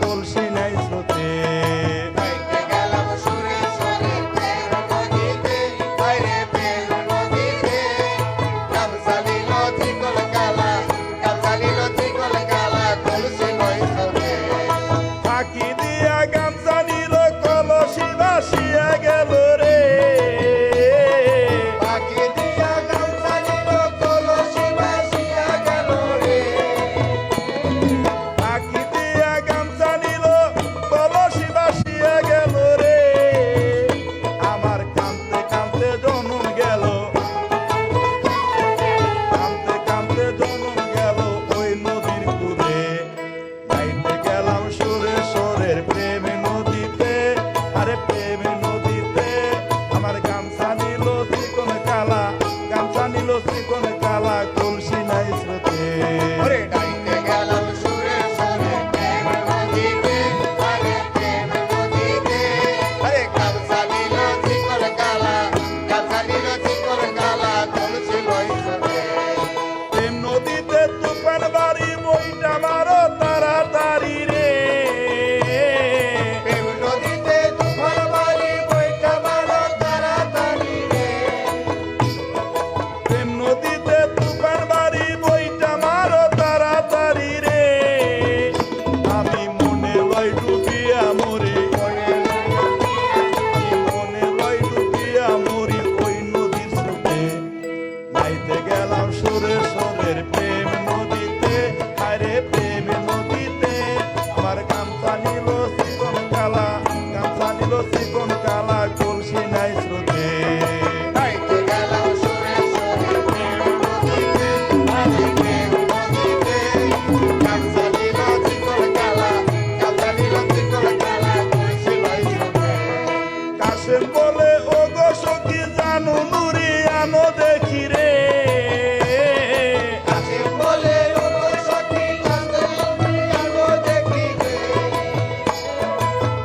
কলসি নাই স্রোতে। ফাঁকি দিয়া গামছা নিল কলসি ভাসিয়া গেল রে। ফাঁকি দিয়া গামছা নিল কলসি ভাসিয়া গেল রে। ফাঁকি দিয়া গামছা নিল কলসি ভাসিয়া গেল রে। আমার কাঁদতে কাঁদতে জনম গেল, কাঁদতে কাঁদতে জনম গেল ওই নদীর কুলে। গাইতে গেলাম সুরে সুরের প্রেম নদীতে, আরে প্রেম নদীতে। আমার গামছা নিল চিকন কালা, গামছা নিল চিকন কালা, কলসি নাই স্রোতে। ওরে গাইতে গেলাম সুরে সুরে প্রেম নদীতে, আরে প্রেম নদীতে। আরে গামছা নিল চিকন কালা, গামছা নিল চিকন কালা, কলসি লই স্রোতে। প্রেম নদীতে তুফান বাড়ি বইটা মারো তাড়াতাড়ি রে। প্রেম নদীতে তুফান বাড়ি বইটা মারো তাড়াতাড়ি রে। প্রেম নদীতে তুফান বাড়ি বইটা মারো তাড়াতাড়ি রে। আমি মনে লয় ডুবিয়া মরি, আমি মনে লয় ডুবিয়া মরি ওই নদীর স্রোতে। গাইতে গেলাম সুরে সুরের প্রেম নদীতে, আরে প্রেম নদীতে। আমার গামছা নিল চিকন কালা, গামছা নিল চিকন কালা, কলসি নাই স্রোতে। গাইতে গেলাম সুরে সুরে প্রেম নদীতে, আরে প্রেম নদীতে। গামছা নিল চিকন কালা, গামছা নিল চিকন কালা, কলসি লই স্রোতে। কাশেম বলে ও গো সখী জানু নুরি আনো দেখি রে। কাশেম বলে ও গো সখী জানু নুরি আনো দেখি রে।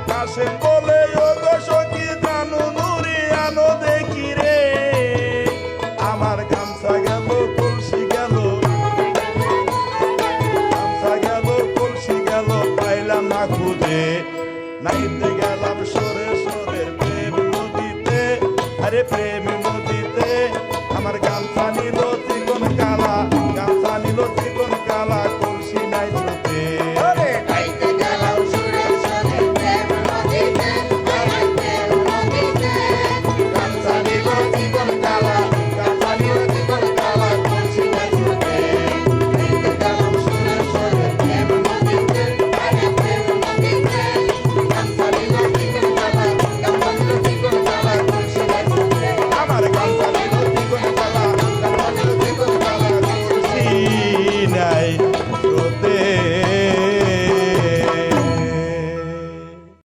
কাশেম বলে ও গো সখী জানু নুরি আনো দেখি রে। আমার গামছা গেল কলসি গেল, গামছা গেল কলসি গেল, পাইলাম না খুঁজে। নাইতে গেলাম সরে সরের প্রেম নদীতে, আরে প্রেম নদীতে। আমার গামছা নিল